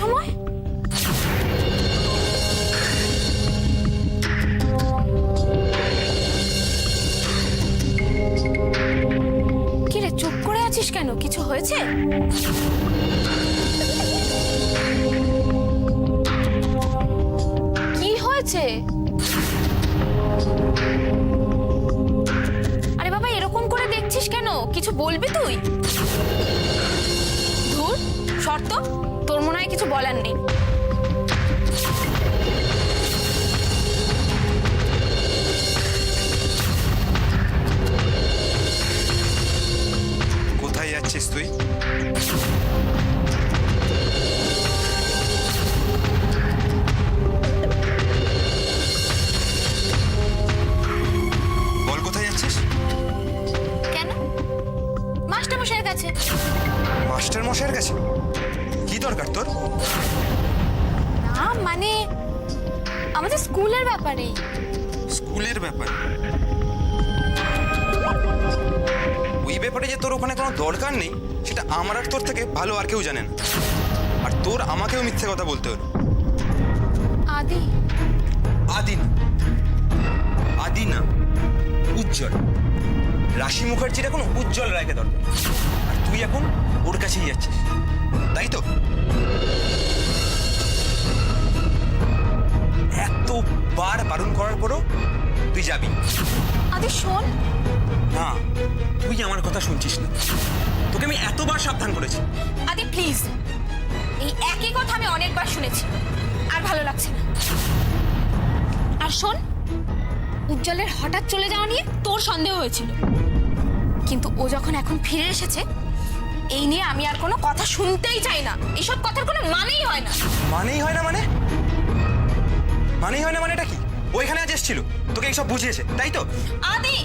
সময়? কি রে, চুপ করে আছিস কেন? কিছু হয়েছে? কি হয়েছে? আরে বাবা, এরকম করে দেখছিস কেন? কিছু বলবি তুই? ধুর, শর্ত, তোর মনে হয় কিছু বলার নেই। কোথায় যাচ্ছিস তুই? বল কোথায় যাচ্ছিস? কেন? মাস্টারমশাইয়ের কাছে। মাস্টার মশাইয়ের কাছে? কি দরকার তোর? না মানে আমাদের স্কুলের ব্যাপারে। স্কুলের ব্যাপার? ওই ব্যাপারে যে তোর ওখানে কোনো দরকার নেই সেটা আমার আর তোর থেকে ভালো আর কেউ জানে না। আর তোর আমাকেও মিথ্যে কথা বলতে হলো। আদি। আদি না, আদি না, উজ্জ্বল। রাশি মুখার্জির এখন উজ্জ্বল রায়কে দরকার, আর তুই এখন ওর কাছেই যাচ্ছিস, তাই তো? এতবার বারণ করার পরও তুই যাবি? আদি শোন। না, তুই আমার কথা শুনছিস না। তোকে আমি এতবার সাবধান করেছি। আদি প্লিজ, এই একই কথা আমি অনেকবার শুনেছি, আর ভালো লাগছে না। আর শোন, উজ্জ্বলের হঠাৎ চলে যাওয়া নিয়ে তোর সন্দেহ হয়েছিল, কিন্তু ও যখন এখন ফিরে এসেছে, এই নিয়ে আমি আর কোনো কথা শুনতেই চাই না। এসব কথার কোনো মানেই হয় না। মানেই হয় না মানে? মানেই হয় না মানে এটা কি? ও এখানে আজ এসেছিল, তোকে এইসব বুঝিয়েছে, তাই তো? আদি,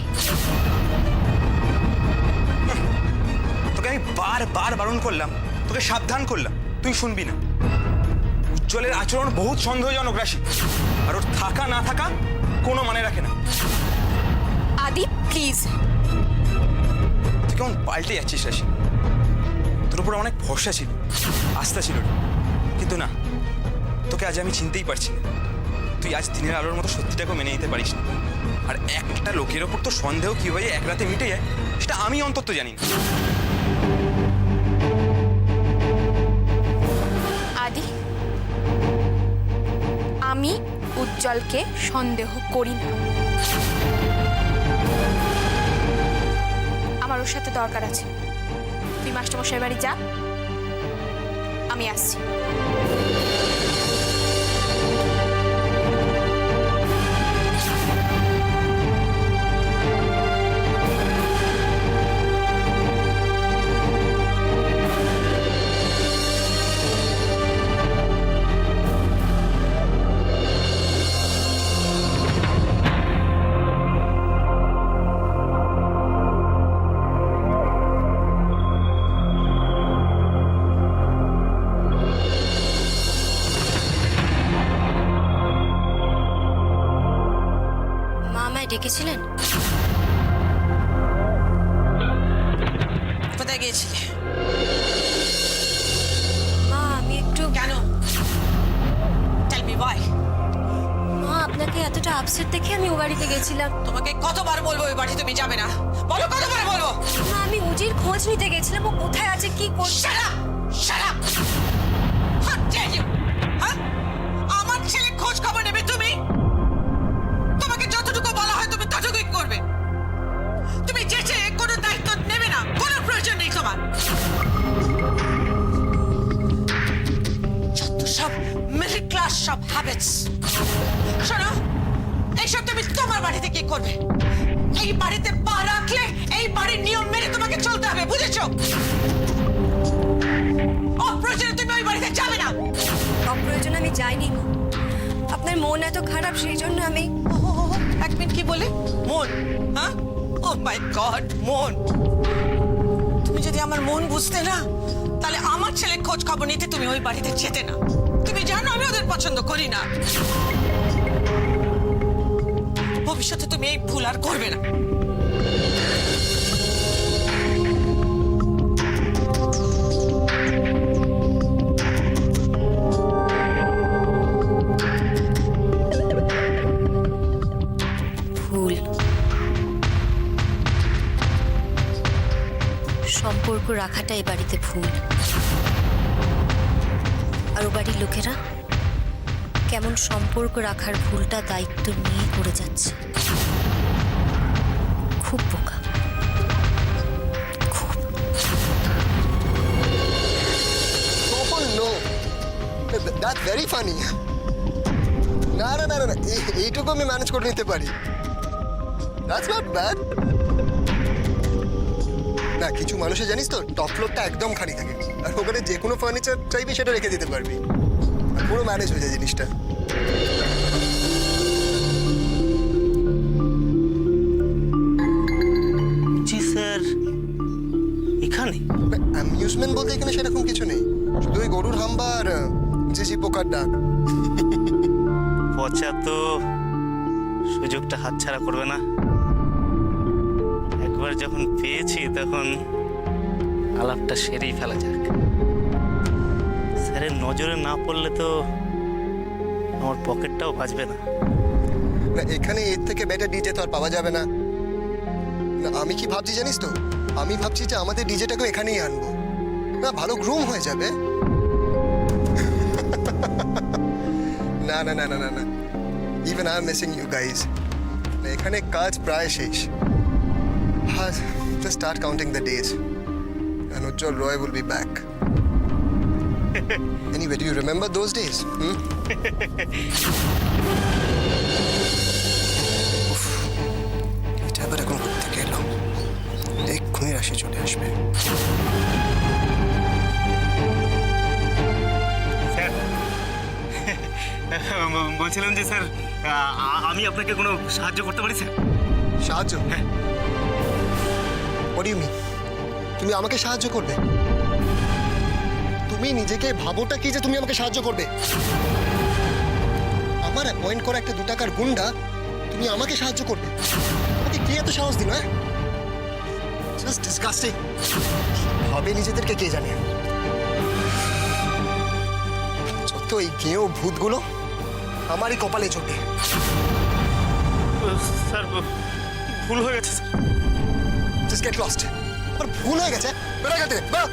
তোকে আমি বারবার বারণ করলাম, তোকে সাবধান করলাম, তুই শুনবি না। উজ্জ্বলের আচরণ বহুত সন্দেহজনক রাশি, আর ওর থাকা না থাকা কোনো মানে রাখে না। আদি প্লিজ। তুই কেমন পাল্টে যাচ্ছিস রাশি? তোর উপর অনেক ভরসা ছিল, আস্থা ছিল, কিন্তু না, তোকে আজ আমি চিনতেই পারছি না। তুই আজ দিনের আলোর মতো সত্যিটাকে মেনে নিতে পারিস না। আর একটা লোকের ওপর তো সন্দেহ কিভাবে এক রাতে মিটে যায় সেটা আমি অন্তত জানি না। আদি, আমি উজ্জ্বলকে সন্দেহ করি না। আমার ওর সাথে দরকার আছে। তুই মাস্টারমশাইয়ের বাড়ি যা, আমি আসছি। ডেকেছিলেন? কোথায় গিয়েছিলে? মা, আমি একটু... কেন? Tell me why. মা, আপনাকে এতটা আপসেট দেখে আমি ও বাড়িতে গেছিলাম। তোমাকে কতবার বলবো ওই বাড়ি তুমি যাবে না? বলো, কতবার বলবো? মা, আমি উজির খোঁজ নিতে গেছিলাম, ও কোথায় আছে, কি করছে। Shut up! Shut up! How dare you! হ্যাঁ, আমার ছেলে খোঁজ খবর নেবে তুমি? তোমাকে যতটুকু বলা হয় তুমি ততটুকুই করবে। তুমি যেচে কোনো দায়িত্ব নেবে না, কোনো প্রয়োজন নেই তোমার। যত সব মিডল ক্লাস সব হ্যাবিটস। শোনো, এইসব তুমি তোমার বাড়িতে কি করবে? এই বাড়িতে পা রাখলে এই বাড়ির নিয়ম মেনে তোমাকে চলতে হবে, বুঝেছো? অপ্রয়োজনে তুমি ওই বাড়িতে যাবে না। অপ্রয়োজনে আমি যাইনি। আপনার মন এত খারাপ, সেই জন্য আমি... এক মিনিট, কি বলে মন? হ্যাঁ, ও মাই গড, মন। তুমি যদি আমার মন বুঝতে না, তাহলে আমার ছেলে খোঁজ খবর নিতে তুমি ওই বাড়িতে যেতে না। তুমি জানো আমি ওদের পছন্দ করি না। ভবিষ্যতে তুমি এই ভুল আর করবে না। সম্পর্ক রাখাটা এ বাড়িতে ভুল। আর ও বাড়ির লোকেরা কেমন সম্পর্ক রাখার ভুলটা দায়িত্ব নিয়ে করে যাচ্ছে। খুব বোকা, খুব। Oh no, that's very funny. না না না না, এইটুকু আমি ম্যানেজ করে নিতে পারি। That's not bad. না, কিছু মানুষে জানিস তো টপ ফ্লোরটা একদম খালি থাকে, আর ওখানে যে কোনো ফার্নিচার চাইবি সেটা রেখে দিতে পারবি, আর পুরো ম্যানেজ হয়ে যায় জিনিসটা। জি স্যার, এখানে অ্যামিউজমেন্ট বলতে এখানে সেরকম কিছু নেই, শুধু ওই গরুর হাম্বা আর ঝিঝি পোকার ডাক। পচা তো সুযোগটা হাতছাড়া করবে না। একবার যখন পেয়েছি তখন আলাপটা সেরেই ফেলা যাক। স্যারের নজরে না পড়লে তো আমার পকেটটাও বাঁচবে না। না, এখানে এর থেকে বেটার ডিজে তো আর পাওয়া যাবে না। না, আমি কি ভাবছি জানিস তো, আমি ভাবছি যে আমাদের ডিজেটাকেও এখানেই আনবো, না ভালো গ্রুম হয়ে যাবে। না না না না না না, even I am missing you guys. এখানে কাজ প্রায় শেষ। হ্যাঁ, just start counting the days and Ujjwal Roy will be back. Anyway, do you remember those days? এটা আবার এখন করতে গেল, এক্ষুনি রাশি চলে আসবে। স্যার, বলছিলাম যে স্যার, আমি আপনাকে কোনো সাহায্য করতে পারি স্যার? সাহায্য? হ্যাঁ। What do you mean? তুমি আমাকে সাহায্য করবে? তুমি নিজেকে ভাবোটা কি যে তুমি আমাকে সাহায্য করবে? আমার অ্যাপয়েন্ট করা একটা 2 টাকার গুন্ডা তুমি আমাকে সাহায্য করবে? তোমাকে কে এত সাহস দিল? হ্যাঁ, জাস্ট ডিসগাস্টিং। হবে নিজেদেরকে কে জানে। যত এই গেঁয়ো ভূতগুলো আমারই কপালে চোটে। স্যার, ভুল হয়ে গেছে স্যার। Just get lost. আমার ভুল হয়ে গেছে, বেরো এখান থেকে, বেরো।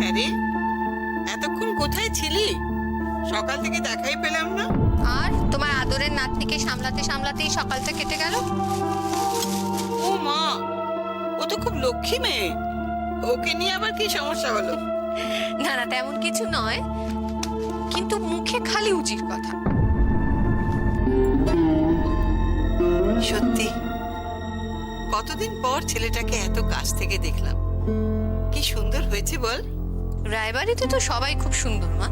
হ্যাঁ রে, এতক্ষণ কোথায় ছিলি? সকাল থেকে দেখাই পেলাম না। আর তোমার আদরের নাতনিকে সামলাতে সামলাতেই সকালটা কেটে গেল। ও মা, ও তো খুব লক্ষ্মী মেয়ে, ওকে নিয়ে আবার কি সমস্যা হলো? না না, তেমন কিছু নয়, কিন্তু মুখে খালি উজির কথা। সত্যি কতদিন পর ছেলেটাকে এত কাছ থেকে দেখলাম, কি সুন্দর হয়েছে বল। রায়বাড়িতে তো সবাই খুব সুন্দর মা,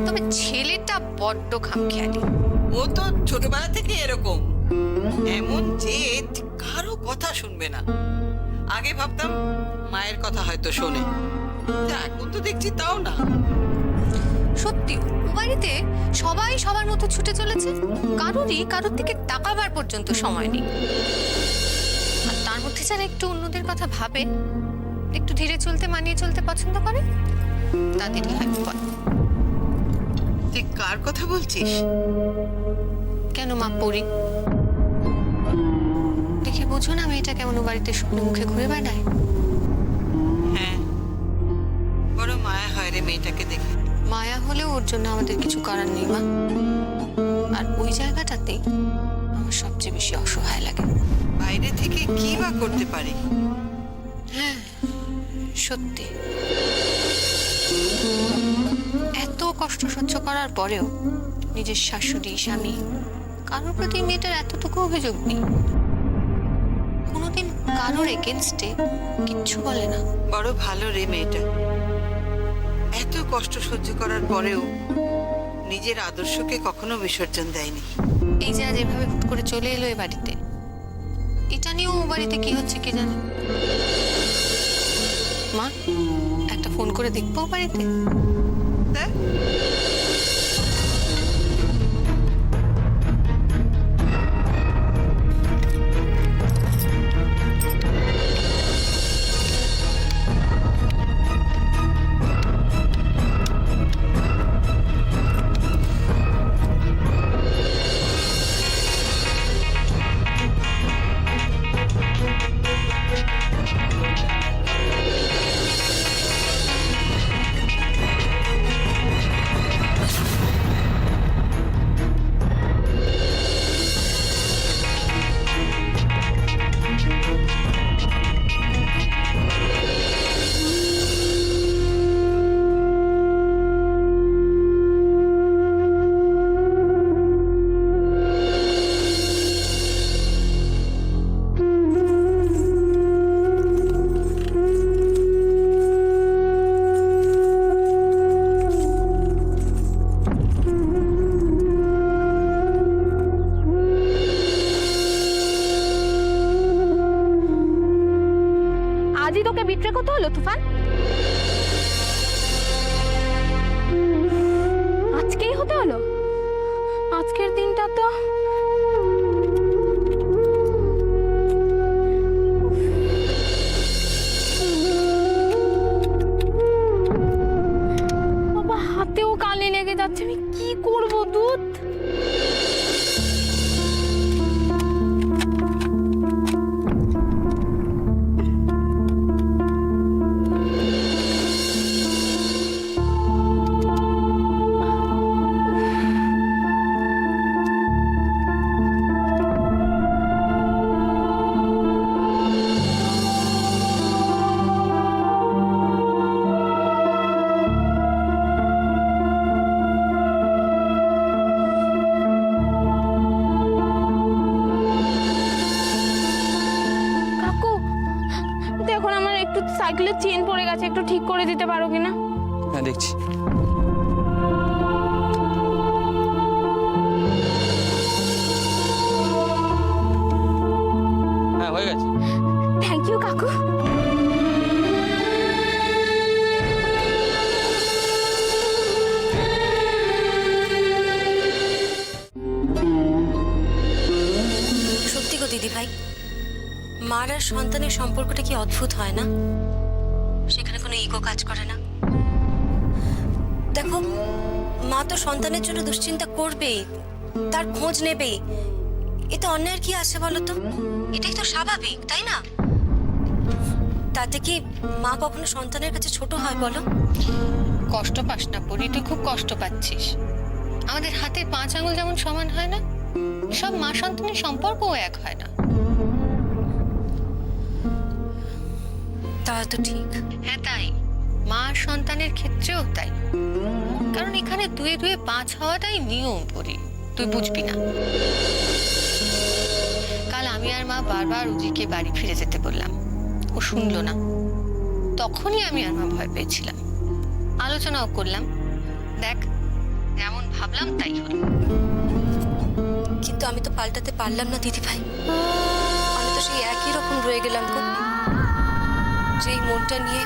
তবে ছেলেটা বড্ড খামখেয়ালি। ও তো ছোটবেলা থেকে এরকম, এমন জেদ, কারো কথা শুনবে না। আগে ভাবতাম মায়ের কথা হয়তো শোনে, তা এখন তো দেখছি তাও না। সত্যি ও বাড়িতে সবাই সবার মতো ছুটে চলেছে, কারোর দিকে তাকাবার পর্যন্ত সময় নেই। আর তার মধ্যে যারা একটু অন্যদের কথা ভাবে, একটু ধীরে চলতে, মানিয়ে চলতে পছন্দ করে, তাদেরই লাইফ বয়। তুই কার কথা বলছিস? কেন মা, পড়ি দেখে বোঝো না মেয়েটা কেমন ও বাড়িতে শুকনো মুখে ঘুরে বেড়ায়। হ্যাঁ, বড় মায়া হয় রে মেয়েটাকে দেখে। মায়া হলেও ওর জন্য আমাদের কিছু করার নেই মা, আর ওই জায়গাটাতেই আমার সবচেয়ে বেশি অসহায় লাগে। বাইরে থেকে কি বা করতে পারি? হ্যাঁ সত্যি, এত কষ্ট সহ্য করার পরেও নিজের শাশুড়ি, স্বামী, কারোর প্রতি মেয়েটার এতটুকু অভিযোগ নেই। কোনোদিন কারোর এগেনস্টে কিচ্ছু বলে না। বড় ভালো রে মেয়েটা, এত কষ্ট সহ্য করার পরেও নিজের আদর্শকে কখনো বিসর্জন দেয়নি। এই যে আজ এভাবে হুট করে চলে এলো এ বাড়িতে, এটা নিয়েও ও বাড়িতে কি হচ্ছে কে জানে। মা, একটা ফোন করে দেখবো ও বাড়িতে। আজই তোকে বিট্রে করতে হলো তুফান? আজকেই হতে হলো? আজকের দিনটা তো বাবা, হাতেও কানে লেগে যাচ্ছে। আমি কি করব দুধ? সাইকেলের চেন পড়ে গেছে, একটু ঠিক করে দিতে পারো কিনা? হ্যাঁ, দেখছি। হ্যাঁ, হয়ে গেছে। থ্যাংক ইউ কাকু। সত্যি গো দিদি ভাই, মার আর সন্তানের সম্পর্কটা কি অদ্ভুত হয় না? সেখানে কোনো ইগো কাজ করে না। দেখো, মা তো সন্তানের জন্য দুশ্চিন্তা করবেই, তার খোঁজ নেবেই। এতে অন্যায়ের কি আছে বলো তো? এটাই তো স্বাভাবিক, তাই না? তাতে কি মা কখনো সন্তানের কাছে ছোট হয় বলো? কষ্ট পাস না পরি, তুই খুব কষ্ট পাচ্ছিস। আমাদের হাতের 5 আঙুল যেমন সমান হয় না, সব মা সন্তানের সম্পর্কও এক হয় না। তা তো ঠিক। হ্যাঁ তাই, মা সন্তানের ক্ষেত্রেও তাই। কারণ এখানে 2 2 5 হওয়াটাই নিয়ম পরি, তুই বুঝবি না। কাল আমি আর মা বারবার উজিকে বাড়ি ফিরে যেতে বললাম, ও শুনলো না। তখনই আমি আর মা ভয় পেয়েছিলাম, আলোচনাও করলাম। দেখ, যেমন ভাবলাম তাই হলো। কিন্তু আমি তো পাল্টাতে পারলাম না দিদি ভাই। আমি তো সেই একই রকম রয়ে গেলাম গো, যেই মনটা নিয়ে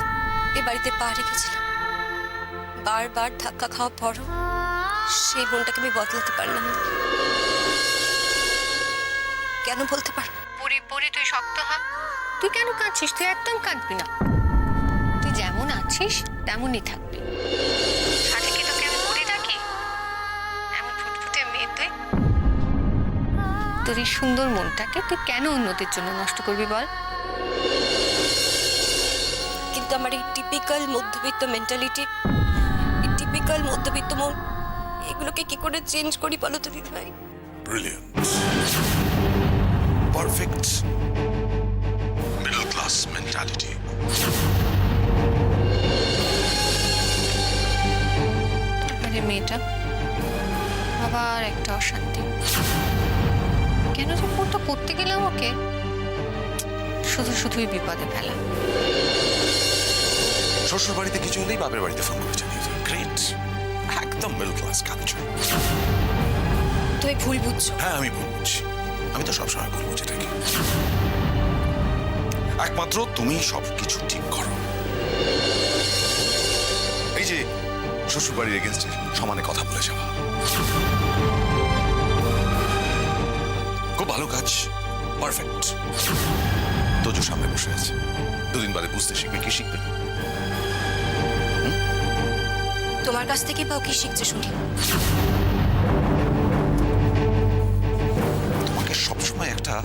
এ বাড়িতে পা রেখেছিলাম। বারবার ধাক্কা খাওয়া পরও সেই মনটাকে আমি বদলাতে পারলাম না। কেন বলতে পারো? পরি পরি, তুই শক্ত হ। তুই কেন কাঁদছিস? তুই একদম কাঁদবি না। তুই যেমন আছিস তেমনই থাকবি। সাথে কি তোকে আমি পরি ডাকি? এমন ফুটফুটে মেয়ে তুই। তোর এই সুন্দর মনটাকে তুই কেন অন্যদের জন্য নষ্ট করবি বল? কিন্তু আমার এই টিপিক্যাল মধ্যবিত্ত মেন্টালিটি, এই টিপিক্যাল মধ্যবিত্ত মন, এগুলোকে কি করে চেঞ্জ করি বলো তো দিদি ভাই? Brilliant. Perfect. Middle class mentality. আরে মেয়েটা আবার একটা অশান্তি। কেন যে ফোনটা করতে গেলাম ওকে, শুধু শুধুই বিপদে ফেলা। শ্বশুর বাড়িতে কিছু হলেই বাপের বাড়িতে ফোন করে জানিয়ে গ্রেট, একদম মিডল ক্লাস কালচার। তো তুমি ভুল বুঝছো। হ্যাঁ আমি ভুল বুঝছি, আমি তো সবসময় ভুল বুঝে থাকি। একমাত্র তুমি সবকিছু ঠিক করো। এই যে শ্বশুরবাড়ির এগেনস্টে সমানে কথা বলে যাওয়া, খুব ভালো কাজ, পারফেক্ট। তোজো সামনে বসে আছে, দুদিন বাদে বুঝতে শিখবে। কি শিখবে? তোমার কাছ থেকে বা ও কি শিখছে শুনি। তোমাকে সবসময় একটা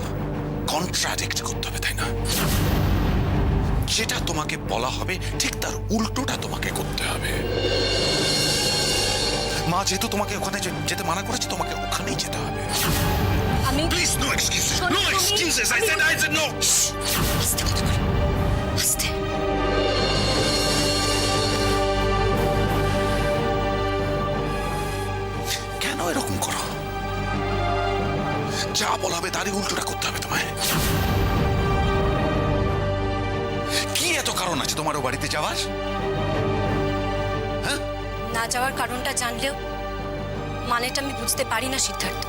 কন্ট্রাডিক্ট করতে হবে, তাই না? যেটা তোমাকে বলা হবে ঠিক তার উল্টোটা তোমাকে করতে হবে। মা যেহেতু তোমাকে ওখানে যেতে মানা করেছে, তোমাকে ওখানেই যেতে হবে। আমি please no excuses, no excuses. I said no. আস্তে কথা বলো, আস্তে। কেন এরকম করো? যা বলা হবে তারই উল্টোটা করতে হবে তোমায়। কি এত কারণ আছে তোমার ও বাড়িতে যাওয়ার? হ্যাঁ, না যাওয়ার কারণটা জানলেও মানেটা আমি বুঝতে পারি না সিদ্ধার্থ।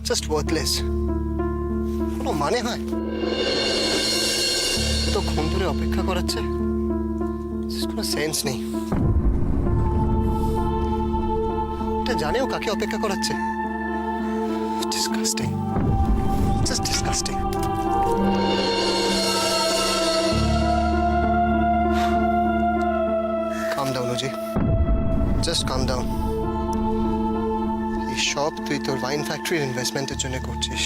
জাস্ট ওয়ার্থলেস, কোনো মানে হয়? তো ঘুম ধরে অপেক্ষা করাচ্ছে, কোনো সেন্স নেই। এটা জানেও কাকে অপেক্ষা করাচ্ছে। Disgusting, just disgusting. Come down অজি, জাস্ট কাম ডাউন। এই সব তুই তোর ওয়াইন ফ্যাক্টরির ইনভেস্টমেন্টের জন্য করছিস।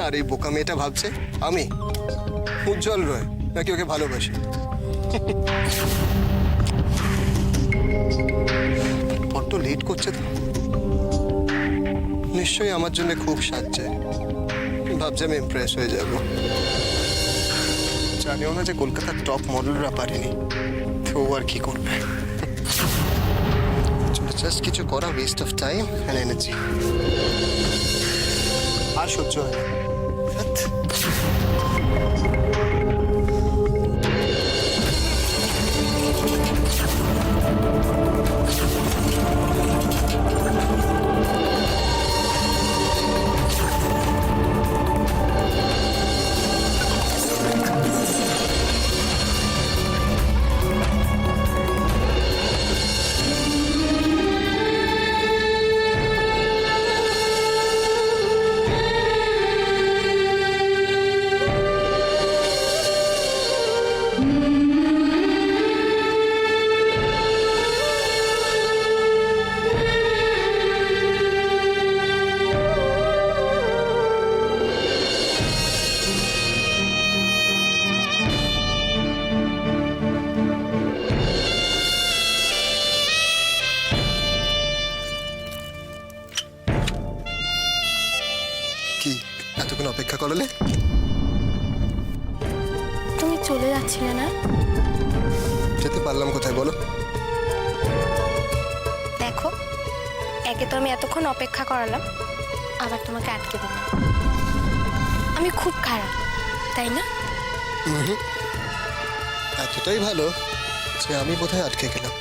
আর এই বোকা মেয়েটা ভাবছে আমি উজ্জ্বল রয় নাকি ওকে ভালোবাসি। বড্ড লেট করছে তো, নিশ্চয়ই আমার জন্য খুব সাজছে। ভাবছে আমি ইমপ্রেস হয়ে যাব। জানিও না যে কলকাতার টপ মডেলরা পারেনি, তো ও আর কি করবে। জাস্ট কিছু করা waste of time and energy. আর সহ্য হয় না। ধ্যাৎ। কি এতক্ষণ অপেক্ষা করলে? তুমি চলে যাচ্ছিলে না? যেতে পারলাম কোথায় বলো? দেখো, একে তো আমি এতক্ষণ অপেক্ষা করালাম, আবার তোমাকে আটকে দিলাম। আমি খুব খারাপ, তাই না? এতটাই ভালো যে আমি বোধহয় আটকে গেলাম।